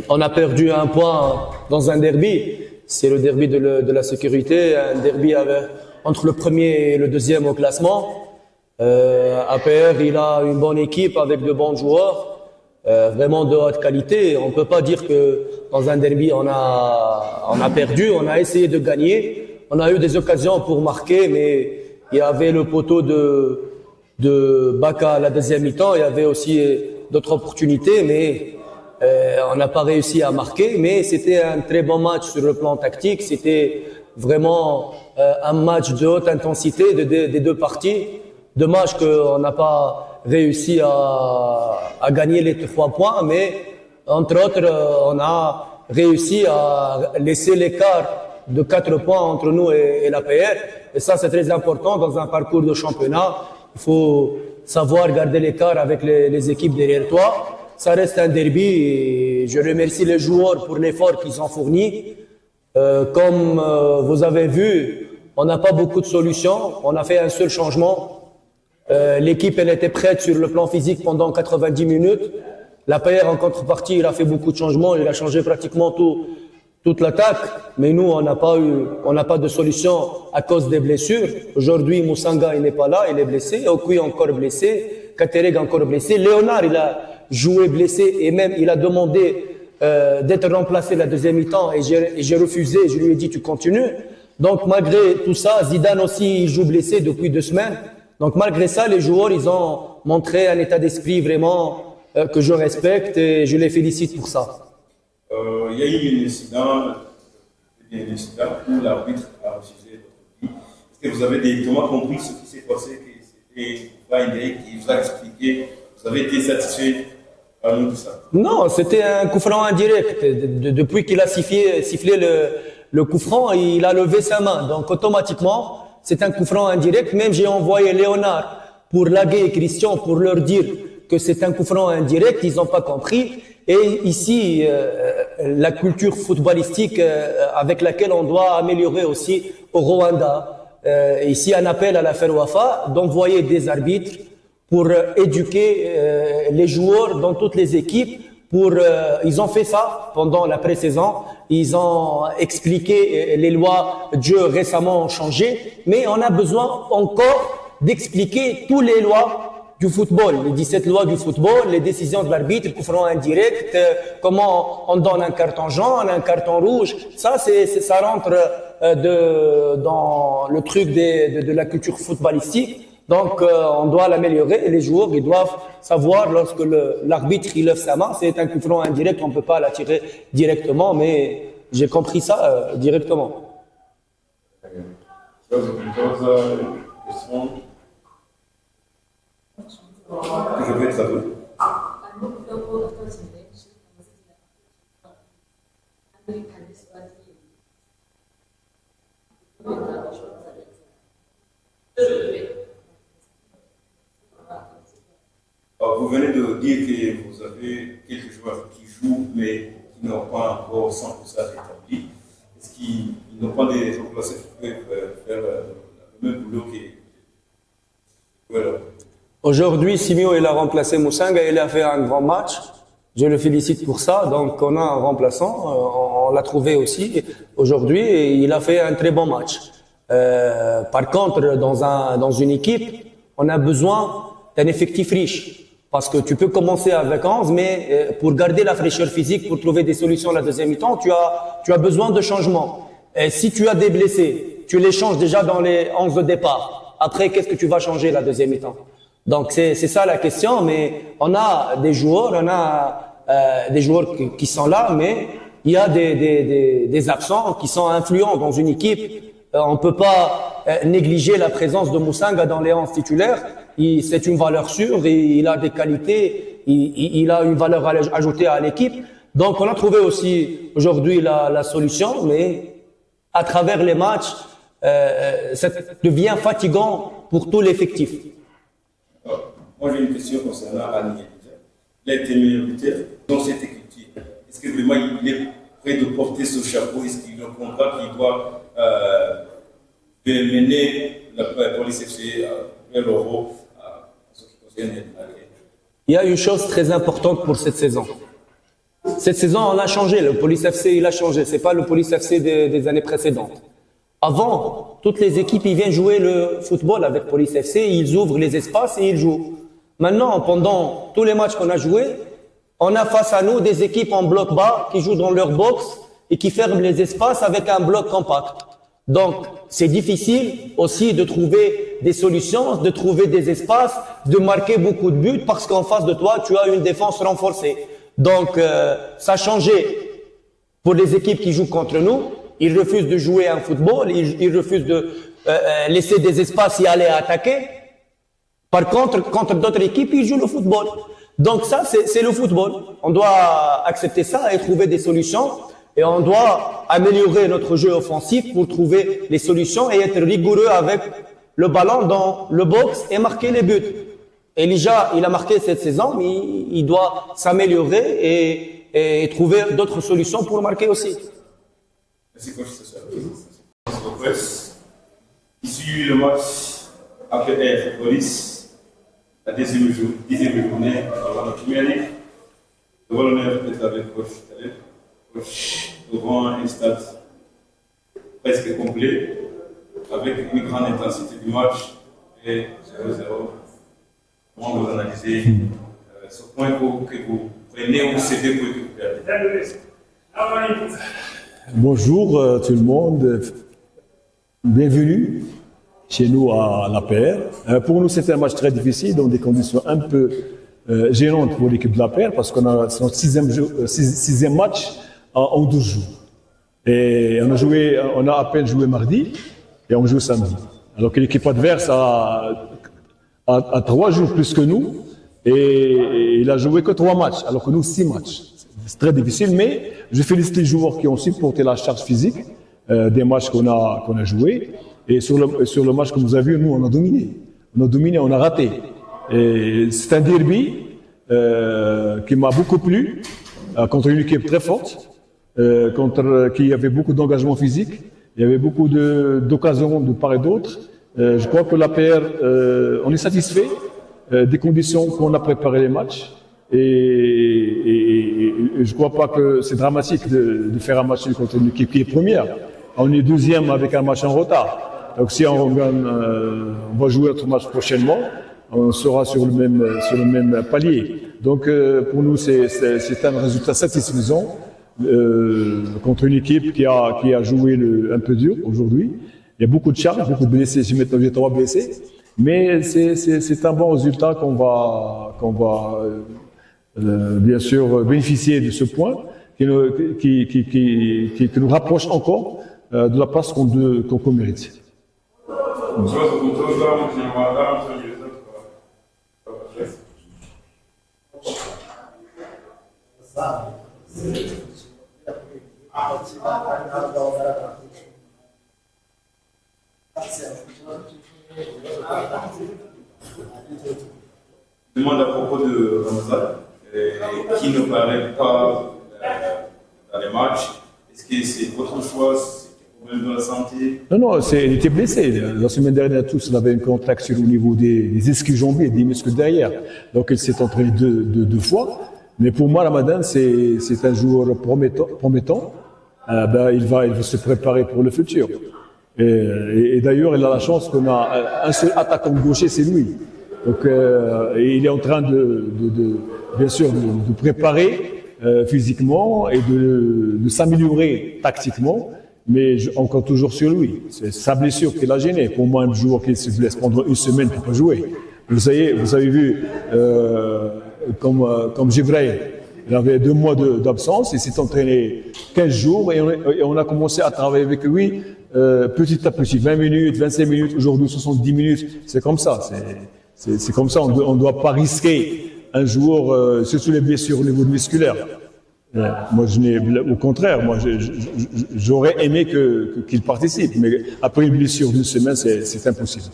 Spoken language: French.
on a perdu un point dans un derby. C'est le derby de la sécurité, un derby entre le premier et le deuxième au classement. APR, il a une bonne équipe avec de bons joueurs, vraiment de haute qualité. On peut pas dire que dans un derby on a perdu. On a essayé de gagner. On a eu des occasions pour marquer, mais il y avait le poteau de Baka à la deuxième mi-temps. Il y avait aussi d'autres opportunités, mais on n'a pas réussi à marquer. Mais c'était un très bon match sur le plan tactique. C'était vraiment un match de haute intensité des deux parties. Dommage qu'on n'a pas réussi à gagner les 3 points, mais entre autres, on a réussi à laisser l'écart de 4 points entre nous et l'APR. Et ça, c'est très important dans un parcours de championnat. Il faut savoir garder l'écart avec les équipes derrière toi. Ça reste un derby et je remercie les joueurs pour l'effort qu'ils ont fourni. Comme vous avez vu, on n'a pas beaucoup de solutions. On a fait un seul changement. L'équipe, elle était prête sur le plan physique pendant 90 minutes. L'APR, en contrepartie, il a fait beaucoup de changements. Il a changé pratiquement toute l'attaque. Mais nous, on n'a pas de solution à cause des blessures. Aujourd'hui, Moussanga, il n'est pas là. Il est blessé. Okui, encore blessé. Katereg, encore blessé. Léonard, il a joué blessé et même, il a demandé d'être remplacé la deuxième mi-temps et j'ai refusé. Je lui ai dit, tu continues. Donc, malgré tout ça, Zidane aussi, il joue blessé depuis 2 semaines. Donc malgré ça, les joueurs, ils ont montré un état d'esprit vraiment que je respecte et je les félicite pour ça. Il y a eu un incident où l'arbitre a refusé votre vie. Est-ce que vous avez directement compris ce qui s'est passé, que c'était pas indirect, qui vous a expliqué, vous avez été satisfait par nous de ça? Non, c'était un coup franc indirect. Depuis qu'il a sifflé le coup franc, il a levé sa main. Donc automatiquement, c'est un coup franc indirect. Même j'ai envoyé Léonard pour laguer Christian pour leur dire que c'est un coup franc indirect. Ils n'ont pas compris. Et ici, la culture footballistique avec laquelle on doit améliorer aussi au Rwanda. Ici, un appel à la FERWAFA d'envoyer des arbitres pour éduquer les joueurs dans toutes les équipes. Ils ont fait ça pendant la pré-saison. Ils ont expliqué les lois de jeu récemment ont changé, mais on a besoin encore d'expliquer toutes les lois du football, les 17 lois du football, les décisions de l'arbitre, coup franc indirect, comment on donne un carton jaune, un carton rouge. Ça rentre dans le truc de la culture footballistique. Donc, on doit l'améliorer et les joueurs, ils doivent savoir lorsque l'arbitre, il lève sa main, c'est un coup franc indirect, on ne peut pas la tirer directement, mais j'ai compris ça directement. Je vais traduire. Vous venez de dire que vous avez quelques joueurs qui jouent mais qui n'ont pas encore 100% établi. Est-ce qu'ils n'ont pas des remplaçants qui peuvent faire le même boulot que voilà. Aujourd'hui, Simio, il a remplacé Moussanga et il a fait un grand match. Je le félicite pour ça. Donc, on a un remplaçant. On l'a trouvé aussi aujourd'hui et il a fait un très bon match. Par contre, dans une équipe, on a besoin d'un effectif riche. Parce que tu peux commencer avec 11, mais pour garder la fraîcheur physique, pour trouver des solutions à la deuxième mi-temps, tu as besoin de changement. Et si tu as des blessés, tu les changes déjà dans les 11 de départ. Après, qu'est-ce que tu vas changer la deuxième mi-temps? Donc c'est ça la question, mais on a des joueurs, qui sont là, mais il y a des absents qui sont influents dans une équipe. On peut pas négliger la présence de Moussanga dans les 11 titulaires. C'est une valeur sûre, et il a des qualités, il a une valeur ajoutée à l'équipe. Donc on a trouvé aussi aujourd'hui la solution, mais à travers les matchs, ça devient fatigant pour tout l'effectif. Moi j'ai une question concernant Annie. Il a été minoritaire dans cette équipe. Est-ce que vraiment il est prêt de porter ce chapeau? Est-ce qu'il comprend qu'il doit mener la police FC vers l'Euro? Il y a une chose très importante pour cette saison. Cette saison, on a changé. Le Police FC, il a changé. C'est pas le Police FC des années précédentes. Avant, toutes les équipes, ils viennent jouer le football avec Police FC. Ils ouvrent les espaces et ils jouent. Maintenant, pendant tous les matchs qu'on a joués, on a face à nous des équipes en bloc bas qui jouent dans leur box et qui ferment les espaces avec un bloc compact. Donc, c'est difficile aussi de trouver des solutions, de trouver des espaces, de marquer beaucoup de buts parce qu'en face de toi, tu as une défense renforcée. Donc, ça a changé pour les équipes qui jouent contre nous. Ils refusent de jouer un football, ils refusent de laisser des espaces y aller attaquer. Par contre, contre d'autres équipes, ils jouent le football. Donc ça, c'est le football. On doit accepter ça et trouver des solutions. Et on doit améliorer notre jeu offensif pour trouver les solutions et être rigoureux avec le ballon dans le box et marquer les buts. Elijah, il a marqué cette saison, mais il doit s'améliorer et trouver d'autres solutions pour marquer aussi. Merci coach, c'est issu le match APR Police, la deuxième journée dans la première ligue. Devant l'honneur d'être avec coach Taleb, coach devant un stade presque complet, avec une grande intensité du match et 0-0. Comment vous analysez ce point que vous prenez ou cédez pour que vous perdez? Bonjour tout le monde, bienvenue chez nous à l'APR. Pour nous, c'était un match très difficile, dans des conditions un peu gênantes pour l'équipe de l'APR, parce qu'on a notre sixième match en 12 jours. Et on a à peine joué mardi et on joue samedi. Alors que l'équipe adverse a 3 jours plus que nous et il a joué que 3 matchs, alors que nous 6 matchs. C'est très difficile, mais je félicite les joueurs qui ont supporté la charge physique des matchs qu'on a joués. Et sur le match que vous avez vu, nous, on a dominé. On a raté. Et c'est un derby qui m'a beaucoup plu, contre une équipe très forte, qui avait beaucoup d'engagement physique. Il y avait beaucoup d'occasions de part et d'autre. Je crois que l'APR, on est satisfait des conditions qu'on a préparé les matchs. Et je crois pas que c'est dramatique de faire un match contre une équipe qui est première. On est deuxième avec un match en retard. Donc si on gagne, on va jouer notre match prochainement, on sera sur le même palier. Donc pour nous c'est un résultat satisfaisant contre une équipe qui a joué un peu dur aujourd'hui. Il y a beaucoup de charges, beaucoup de blessés. Maintenant j'ai 3 blessés, mais c'est un bon résultat qu'on va bien sûr bénéficier de ce point qui nous rapproche encore de la place qu'on mérite. Je demande à propos de Ramazan, qui ne paraît pas dans les matchs. Est-ce que c'est votre choix? C'est un problème de la santé? Non, il était blessé. La semaine dernière, tous, on avait une contracture au niveau des ischio-jambiers et des muscles derrière. Donc, il s'est entraîné deux fois. Mais pour moi, Ramadan, c'est un joueur promettant. Il va se préparer pour le futur. Et d'ailleurs, il a la chance qu'on a un seul attaquant gaucher, c'est lui. Donc, il est en train bien sûr, de préparer physiquement et de s'améliorer tactiquement, mais on compte toujours sur lui. C'est sa blessure qui l'a gêné. Pour moi, un joueur qui se blesse pendant une semaine pour pas jouer. Vous avez vu, comme Jibrail, il avait 2 mois d'absence, il s'est entraîné 15 jours et on a commencé à travailler avec lui petit à petit, 20 minutes, 25 minutes, aujourd'hui 70 minutes. C'est comme ça. C'est comme ça. On ne doit pas risquer un joueur, surtout les blessures au niveau musculaire. Moi, au contraire, moi, j'aurais aimé qu'il participe, mais après une blessure d'une semaine, c'est impossible.